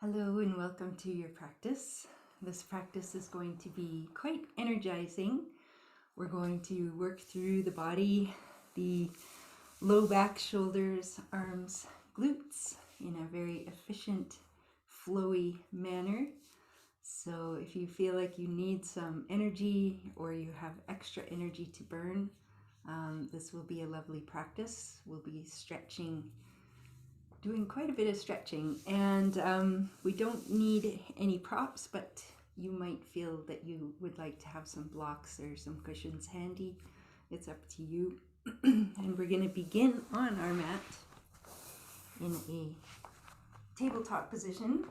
Hello and welcome to your practice. This practice is going to be quite energizing. We're going to work through the body, the low back, shoulders, arms, glutes in a very efficient, flowy manner. So if you feel like you need some energy or you have extra energy to burn, this will be a lovely practice. We'll be doing quite a bit of stretching, and we don't need any props, but you might feel that you would like to have some blocks or some cushions handy. It's up to you. And we're going to begin on our mat in a tabletop position.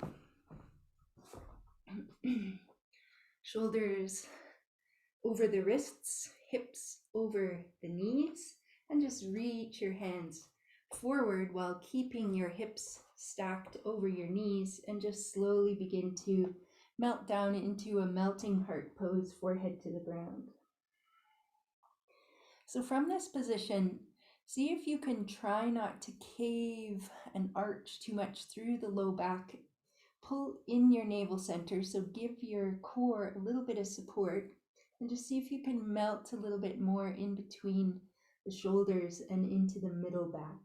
Shoulders over the wrists, hips over the knees, and just reach your hands forward while keeping your hips stacked over your knees, and just slowly begin to melt down into a melting heart pose, forehead to the ground. So from this position, see if you can try not to cave and arch too much through the low back. Pull in your navel center, so give your core a little bit of support, and just see if you can melt a little bit more in between the shoulders and into the middle back.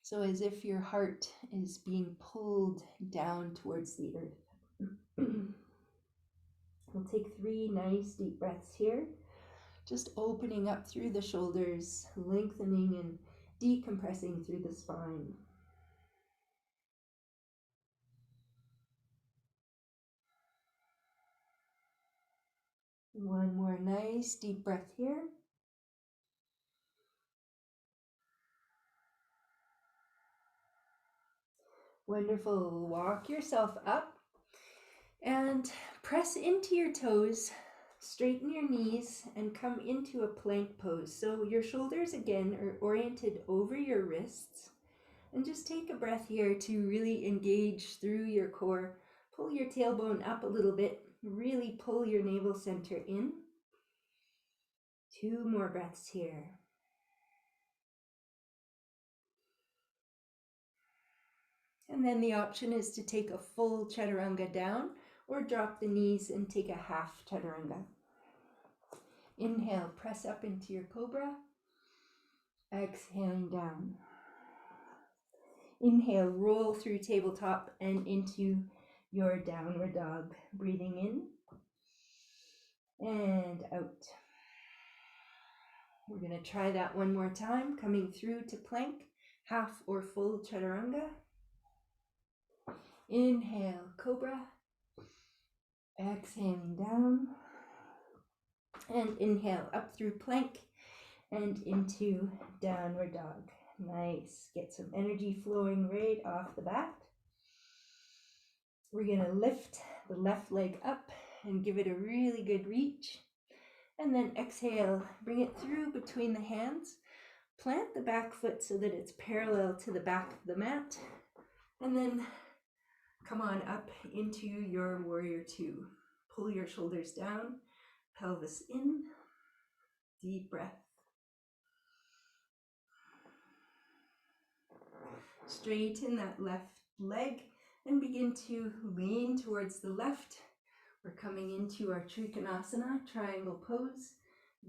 So as if your heart is being pulled down towards the earth. We'll take 3 nice deep breaths here, just opening up through the shoulders, lengthening and decompressing through the spine. One more nice deep breath here. Wonderful. Walk yourself up and press into your toes, straighten your knees, and come into a plank pose. So your shoulders again are oriented over your wrists, and just take a breath here to really engage through your core. Pull your tailbone up a little bit, really pull your navel center in. 2 more breaths here. And then the option is to take a full chaturanga down or drop the knees and take a half chaturanga. Inhale, press up into your cobra. Exhaling down. Inhale, roll through tabletop and into your downward dog. Breathing in and out. We're going to try that one more time, coming through to plank, half or full chaturanga. Inhale, cobra. Exhaling down. And inhale, up through plank and into downward dog. Nice. Get some energy flowing right off the bat. We're going to lift the left leg up and give it a really good reach. And then exhale, bring it through between the hands. Plant the back foot so that it's parallel to the back of the mat. And then come on up into your warrior 2. Pull your shoulders down, pelvis in. Deep breath. Straighten that left leg and begin to lean towards the left. We're coming into our Trikonasana, triangle pose.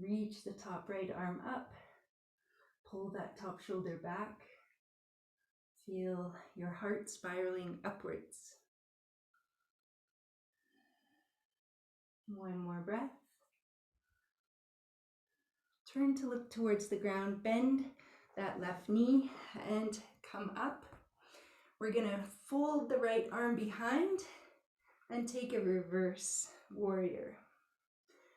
Reach the top right arm up. Pull that top shoulder back. Feel your heart spiraling upwards. One more breath. Turn to look towards the ground. Bend that left knee and come up. We're going to fold the right arm behind and take a reverse warrior.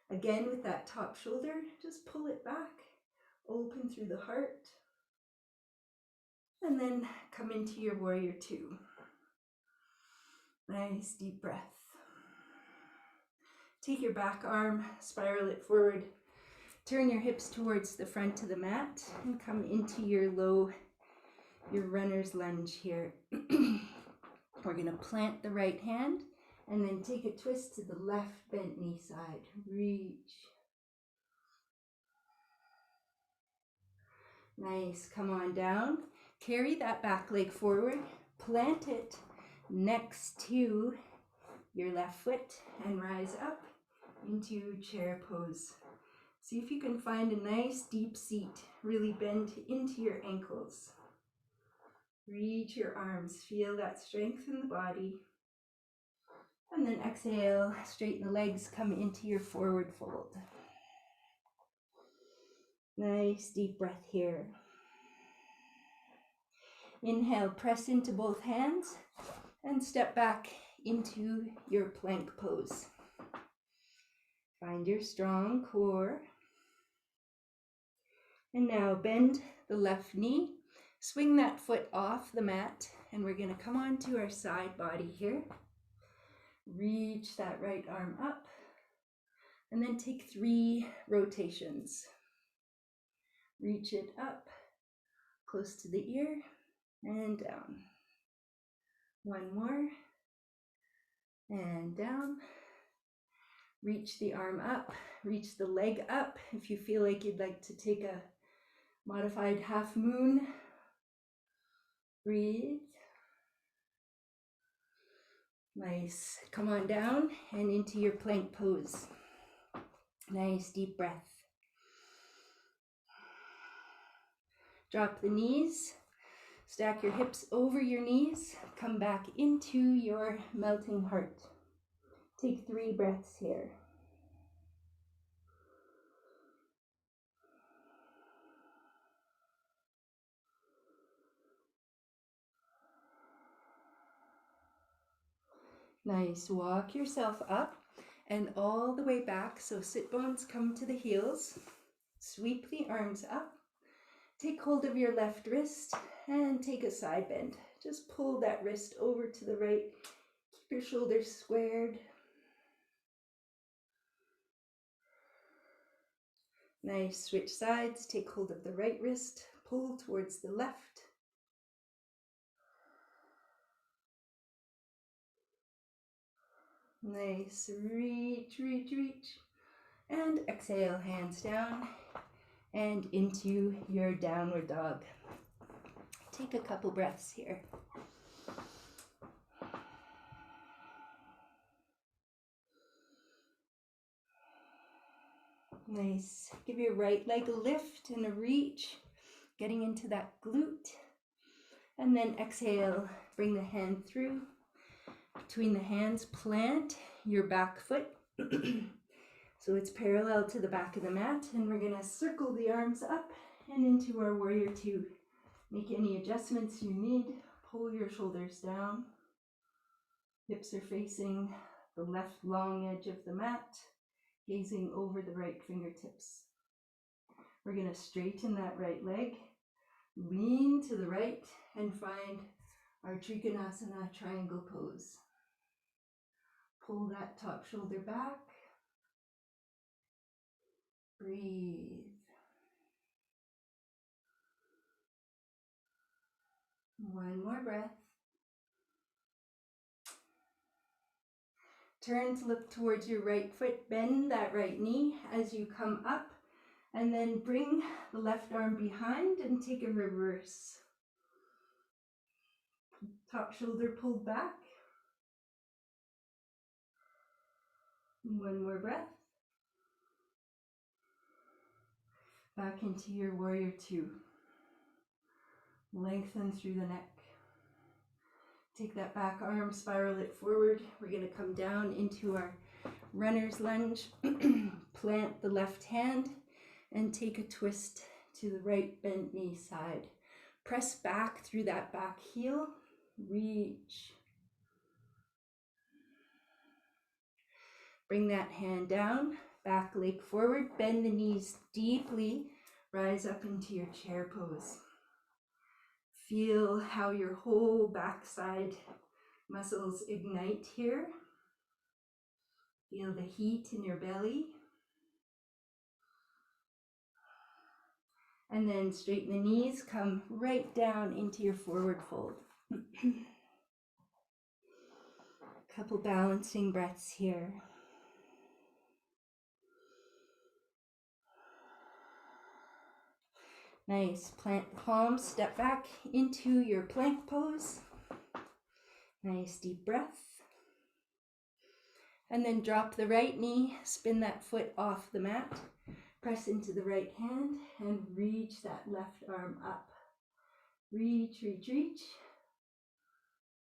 Again, with that top shoulder, just pull it back, open through the heart, and then come into your warrior 2. Nice deep breath. Take your back arm, spiral it forward, turn your hips towards the front of the mat, and come into your runner's lunge here. We're going to plant the right hand and then take a twist to the left bent knee side. Reach. Nice. Come on down. Carry that back leg forward. Plant it next to your left foot and rise up into chair pose. See if you can find a nice deep seat. Really bend into your ankles. Reach your arms. Feel that strength in the body. And then exhale, straighten the legs, come into your forward fold. Nice deep breath here. Inhale, press into both hands and step back into your plank pose. Find your strong core. And now bend the left knee, swing that foot off the mat, and we're going to come onto our side body here. Reach that right arm up, and then take 3 rotations. Reach it up, close to the ear, and down. 1 more, and down. Reach the arm up, reach the leg up. If you feel like you'd like to take a modified half moon, breathe. Nice. Come on down and into your plank pose. Nice deep breath. Drop the knees. Stack your hips over your knees. Come back into your melting heart. Take 3 breaths here. Nice. Walk yourself up and all the way back. So sit bones come to the heels. Sweep the arms up. Take hold of your left wrist and take a side bend. Just pull that wrist over to the right. Keep your shoulders squared. Nice. Switch sides. Take hold of the right wrist. Pull towards the left. Nice. Reach, reach, reach. And exhale, hands down and into your downward dog. Take a couple breaths here. Nice. Give your right leg a lift and a reach, getting into that glute. And then exhale, bring the hand through. Between the hands, plant your back foot. So it's parallel to the back of the mat, and we're gonna circle the arms up and into our warrior 2. Make any adjustments you need. Pull your shoulders down. Hips are facing the left long edge of the mat, gazing over the right fingertips. We're going to straighten that right leg, lean to the right, and find our Trikonasana triangle pose. Pull that top shoulder back. Breathe. One more breath. Turn to look towards your right foot. Bend that right knee as you come up, and then bring the left arm behind and take a reverse. Top shoulder pulled back. One more breath. Back into your warrior 2. Lengthen through the neck. Take that back arm, spiral it forward. We're going to come down into our runner's lunge. Plant the left hand and take a twist to the right bent knee side. Press back through that back heel. Reach. Bring that hand down, back leg forward, bend the knees deeply, rise up into your chair pose. Feel how your whole backside muscles ignite here. Feel the heat in your belly. And then straighten the knees, come right down into your forward fold. Couple balancing breaths here. Nice. Plant the palms, step back into your plank pose. Nice deep breath. And then drop the right knee, spin that foot off the mat, press into the right hand, and reach that left arm up. Reach, reach, reach.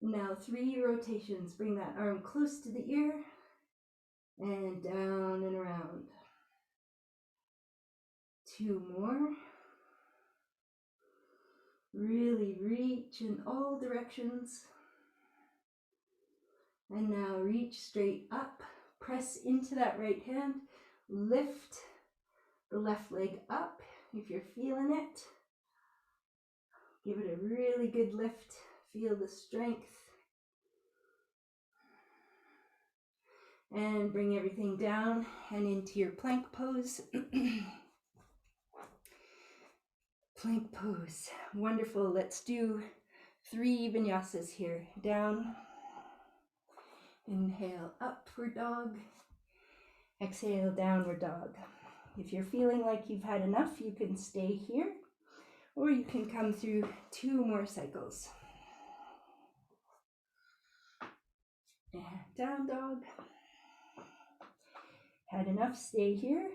Now 3 rotations. Bring that arm close to the ear and down and around. 2 more. Really reach in all directions. And now reach straight up. Press into that right hand. Lift the left leg up if you're feeling it. Give it a really good lift. Feel the strength. And bring everything down and into your plank pose. Plank pose. Wonderful. Let's do 3 vinyasas here. Down. Inhale, upward dog. Exhale, downward dog. If you're feeling like you've had enough, you can stay here, or you can come through 2 more cycles. And down dog. Had enough, stay here,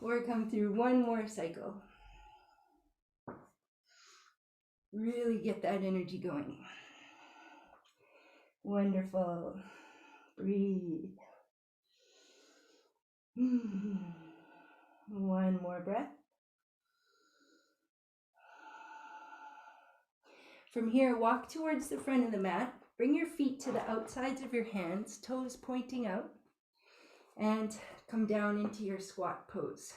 or come through 1 more cycle. Really get that energy going. Wonderful. Breathe. 1 more breath. From here, walk towards the front of the mat. Bring your feet to the outsides of your hands, toes pointing out, and come down into your squat pose.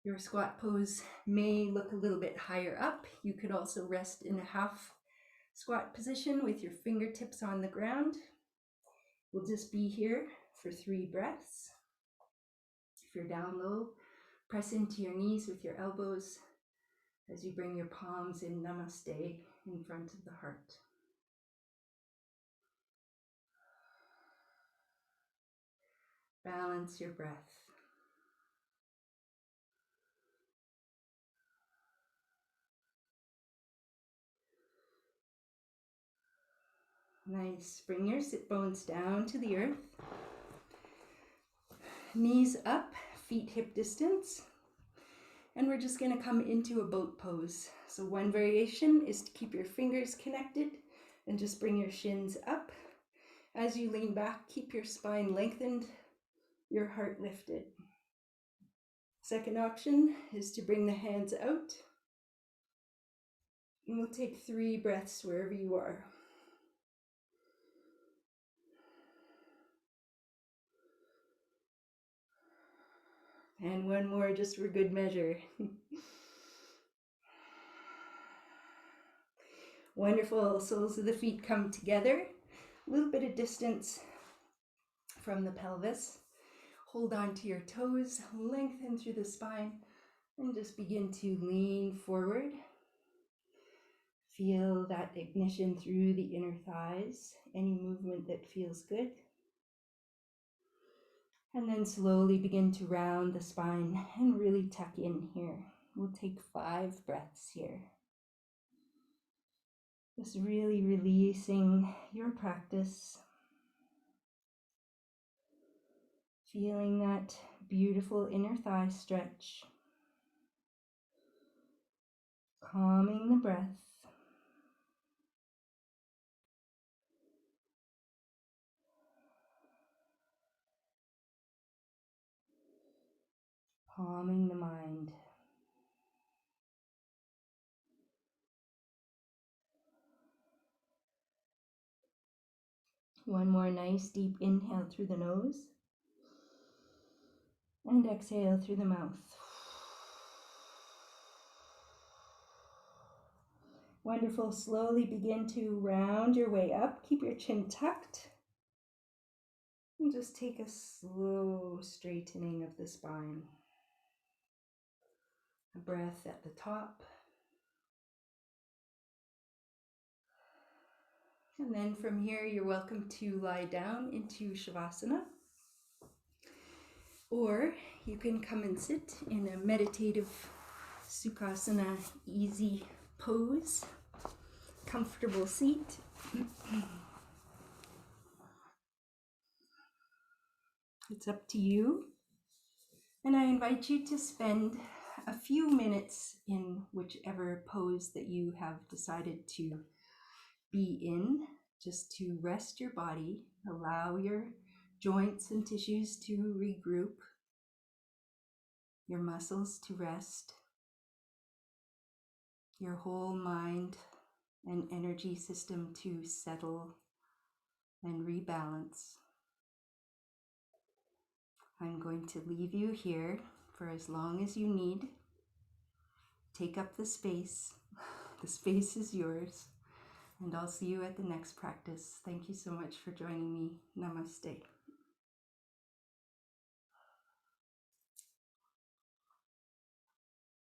Your squat pose may look a little bit higher up. You could also rest in a half squat position with your fingertips on the ground. We'll just be here for 3 breaths. If you're down low, press into your knees with your elbows as you bring your palms in namaste in front of the heart. Balance your breath. Nice. Bring your sit bones down to the earth. Knees up, feet hip distance. And we're just going to come into a boat pose. So one variation is to keep your fingers connected and just bring your shins up. As you lean back, keep your spine lengthened, your heart lifted. Second option is to bring the hands out. And we'll take 3 breaths wherever you are. And 1 more just for good measure. Wonderful. Soles of the feet come together. A little bit of distance from the pelvis. Hold on to your toes, lengthen through the spine, and just begin to lean forward. Feel that ignition through the inner thighs, any movement that feels good. And then slowly begin to round the spine and really tuck in here. We'll take 5 breaths here. Just really releasing your practice. Feeling that beautiful inner thigh stretch. Calming the breath. Calming the mind. One more nice deep inhale through the nose. And exhale through the mouth. Wonderful. Slowly begin to round your way up. Keep your chin tucked. And just take a slow straightening of the spine. A breath at the top. And then from here, you're welcome to lie down into Shavasana. Or you can come and sit in a meditative Sukhasana easy pose. comfortable seat. It's up to you. And I invite you to spend a few minutes in whichever pose that you have decided to be in, just to rest your body, allow your joints and tissues to regroup, your muscles to rest, your whole mind and energy system to settle and rebalance. I'm going to leave you here for as long as you need. Take up the space. The space is yours. And I'll see you at the next practice. Thank you so much for joining me. Namaste.